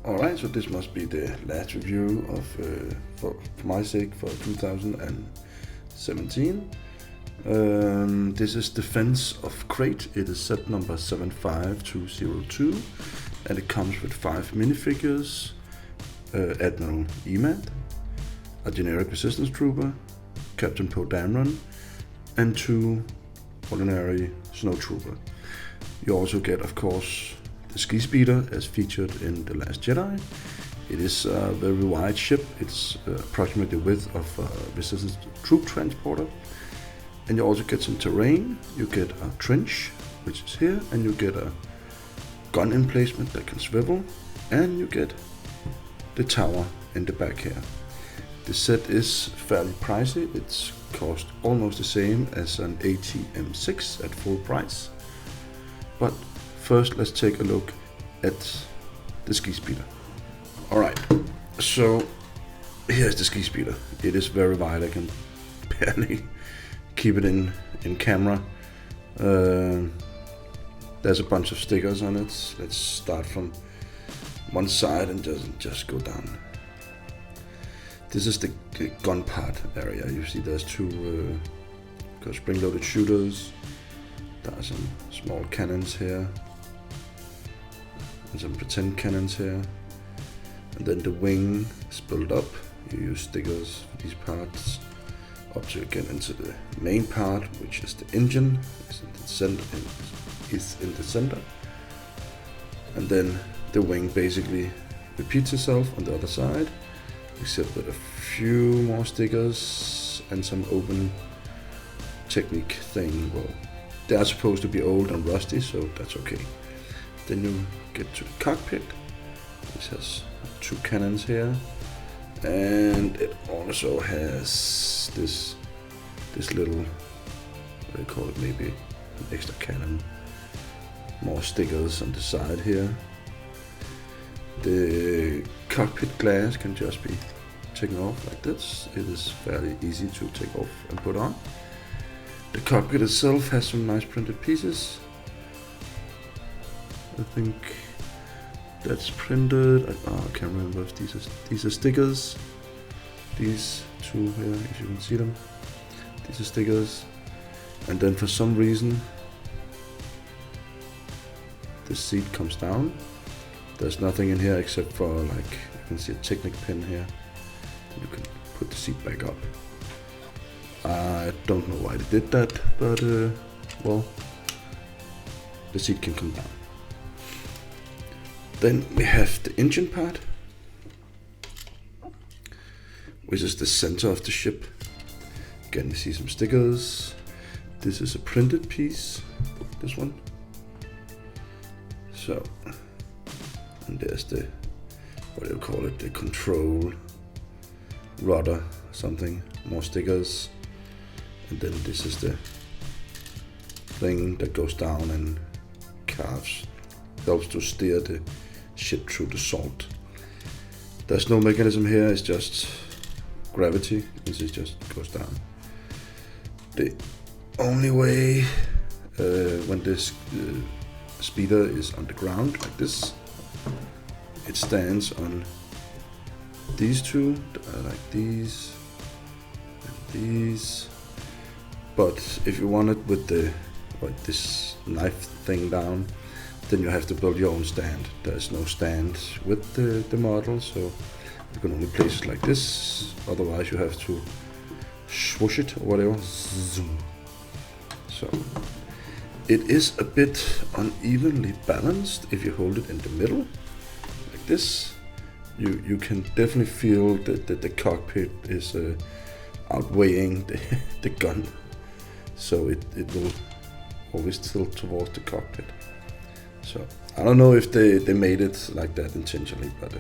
Alright, so this must be the last review of, for my sake, for 2017. This is Defens of Crait. It is set number 75202, and it comes with 5 minifigures, Admiral Emad, a generic resistance trooper, Captain Poe Dameron, and 2 ordinary snow trooper. You also get, of course, the ski speeder as featured in The Last Jedi. It is a very wide ship. It's approximately the width of a resistance troop transporter. And you also get some terrain. You get a trench, which is here, and you get a gun emplacement that can swivel, and you get the tower in the back here. The set is fairly pricey. It's cost almost the same as an ATM6 at full price. But first, let's take a look at the ski speeder. Alright, so here's the ski speeder. It is very wide. I can barely keep it in camera. There's a bunch of stickers on it. Let's start from one side and just go down. This is the gun part area. You see there's 2 spring-loaded shooters. There are some small cannons here, and some pretend cannons here. And then the wing is built up. You use stickers for these parts up to get into the main part, which is the engine. Is in the center. And then the wing basically repeats itself on the other side, except with a few more stickers and some open technique thing. Well, they are supposed to be old and rusty, so that's okay. Then you get to the cockpit, which has 2 cannons here, and it also has this little, what do you call it, maybe an extra cannon, more stickers on the side here. The cockpit glass can just be taken off like this. It is fairly easy to take off and put on. The cockpit itself has some nice printed pieces. I think that's printed. I can't remember if these are stickers. These 2 here, if you can see them. These are stickers. And then for some reason, the seat comes down. There's nothing in here except for, like, you can see a Technic pin here. You can put the seat back up. I don't know why they did that, but well, the seat can come down. Then we have the engine part, which is the center of the ship. Again, you see some stickers. This is a printed piece, this one. So, and there's the, what do you call it, the control rudder, something, more stickers. And then this is the thing that goes down and helps to steer the ship through the salt. There's no mechanism here, it's just gravity. This just goes down. The only way when this speeder is on the ground like this, it stands on these 2, like these and these. But if you want it with this knife thing down, then you have to build your own stand. There's no stand with the model, so you can only place it like this. Otherwise you have to swoosh it or whatever. Zoom. So it is a bit unevenly balanced. If you hold it in the middle like this, you can definitely feel that the cockpit is outweighing the gun. So it will always tilt towards the cockpit. So I don't know if they made it like that intentionally, but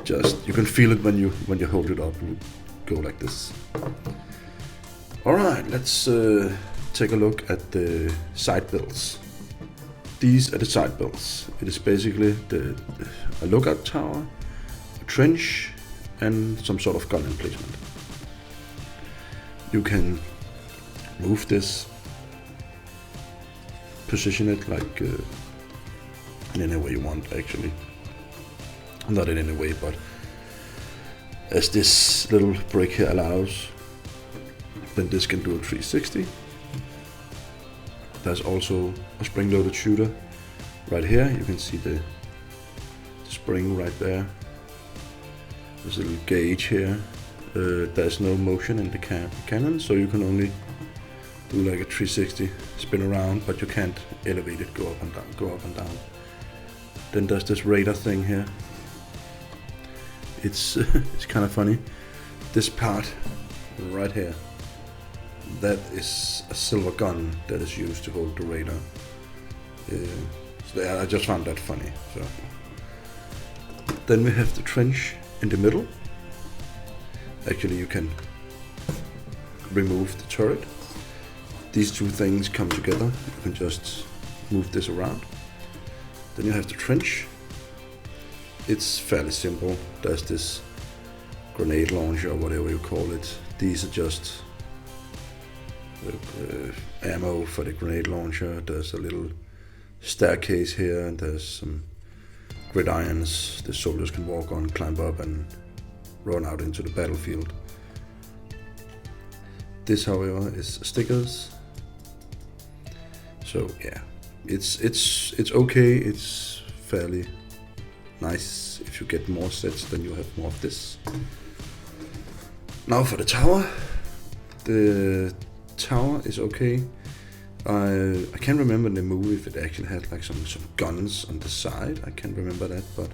just you can feel it when you hold it up and go like this. All right, let's take a look at the side builds. These are the side builds. It is basically a lookout tower, a trench, and some sort of gun emplacement. You can move this, position it like in any way you want actually. Not in any way, but as this little break here allows, then this can do a 360. There's also a spring-loaded shooter right here. You can see the spring right there. There's a little gauge here. There's no motion in the cannon, so you can only do like a 360 spin around, but you can't elevate it, go up and down. Then there's this radar thing here. It's it's kind of funny. This part right here, that is a silver gun that is used to hold the radar. So I just found that funny. So then we have the trench in the middle. Actually, you can remove the turret. These two things come together. You can just move this around. Then you have the trench. It's fairly simple. There's this grenade launcher or whatever you call it. These are just ammo for the grenade launcher. There's a little staircase here, and there's some gridirons the soldiers can walk on, climb up, and run out into the battlefield. This, however, is stickers. So yeah, it's okay. It's fairly nice. If you get more sets, then you have more of this. Now for the tower. The tower is okay. I can't remember in the movie if it actually had like some guns on the side. I can't remember that, but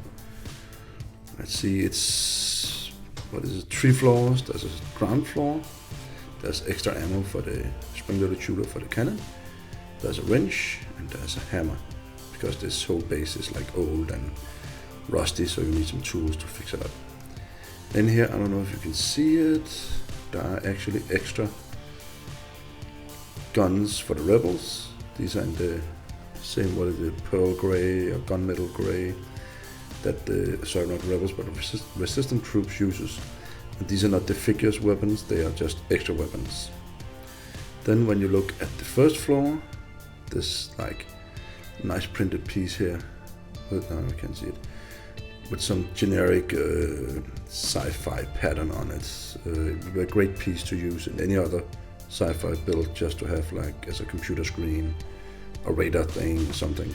let's see. It's, what is it, 3 floors. There's a ground floor. There's extra ammo for the spring-loaded shooter for the cannon. There's a wrench and there's a hammer, because this whole base is like old and rusty, so you need some tools to fix it up. In here, I don't know if you can see it, there are actually extra guns for the rebels. These are in the same, what is it, pearl gray or gunmetal gray that the, sorry, not rebels, but resistant troops uses. And these are not the figures weapons, they are just extra weapons. Then when you look at the first floor, this like nice printed piece here, but now I can't see it, with some generic sci-fi pattern on it. It would be a great piece to use in any other sci-fi build, just to have like as a computer screen, a radar thing, or something.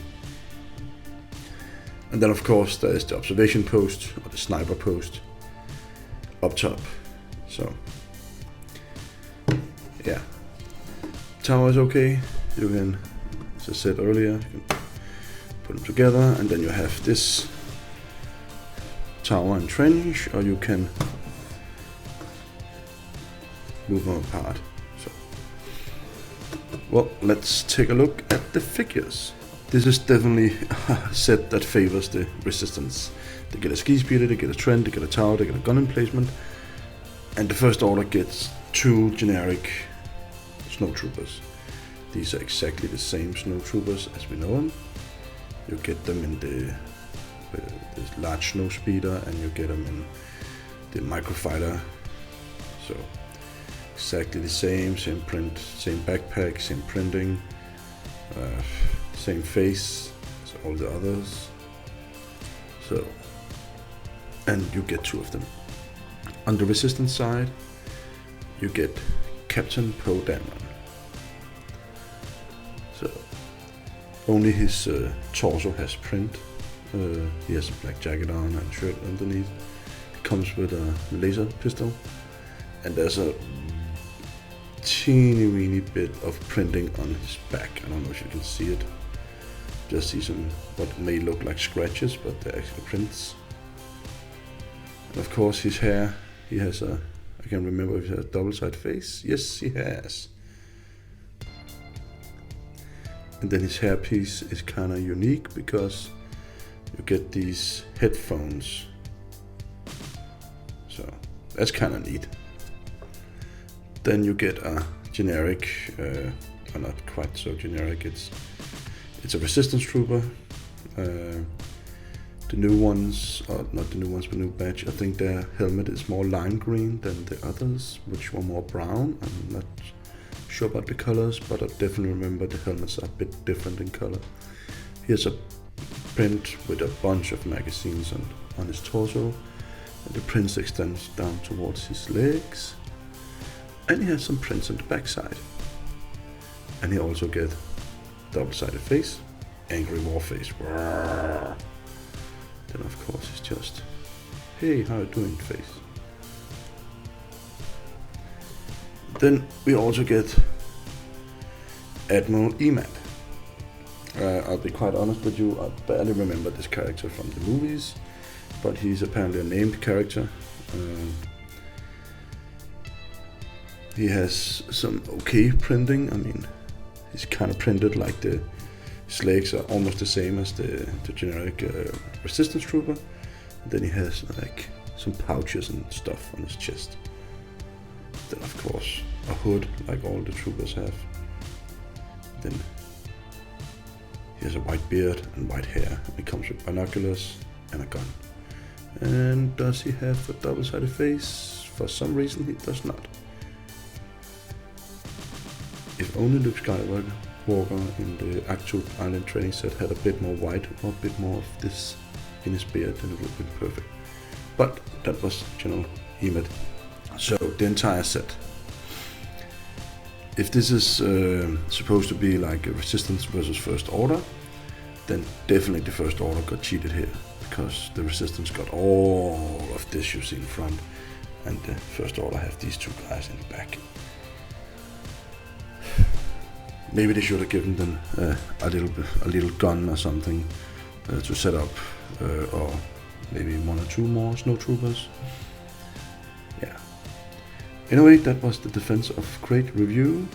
And then of course there is the observation post, or the sniper post, up top. So yeah, tower is okay. You can, as I said earlier, you can put them together, and then you have this tower and trench, or you can move them apart. So, well, let's take a look at the figures. This is definitely a set that favors the resistance. They get a ski speeder, they get a trench, they get a tower, they get a gun emplacement, and the first order gets 2 generic snowtroopers. These are exactly the same snowtroopers as we know them. You get them in the large snow speeder, and you get them in the microfighter. So exactly the same print, same backpack, same printing, same face as all the others. So, and you get 2 of them. On the resistance side, you get Captain Poe Dameron. So only his torso has print. He has a black jacket on and shirt underneath. It comes with a laser pistol, and there's a teeny weeny bit of printing on his back. I don't know if you can see it. Just see some what may look like scratches, but they're actually prints. And of course his hair, he has a, I can't remember if he has a double-sided face. Yes, he has. And then his hairpiece is kind of unique, because you get these headphones. So that's kind of neat. Then you get a generic, or not quite so generic, it's a resistance trooper. The new ones, or not the new ones, but new batch, I think their helmet is more lime green than the others, which were more brown. I'm not sure about the colors, but I definitely remember the helmets are a bit different in color. Here's a print with a bunch of magazines on his torso, and the prints extends down towards his legs, and he has some prints on the backside. And he also get double-sided face, angry war face. Then of course it's just, hey, how you doing face. Then we also get Admiral Emad. I'll be quite honest with you, I barely remember this character from the movies, but he's apparently a named character. He has some okay printing. I mean, he's kind of printed like his legs are almost the same as the generic resistance trooper. And then he has like some pouches and stuff on his chest. Then of course a hood like all the troopers have. Then he has a white beard and white hair. He comes with binoculars and a gun. And does he have a double-sided face? For some reason he does not. If only Luke Skywalker in the actual Island training set had a bit more white or a bit more of this in his beard, then it would be perfect. But that was General Emad. So the entire set. If this is supposed to be like a Resistance versus First Order, then definitely the First Order got cheated here, because the Resistance got all of this you see in front, and the First Order have these two guys in the back. Maybe they should have given them a little gun or something to set up, or maybe one or two more snowtroopers. Yeah. Anyway, that was the Defense of Crait review.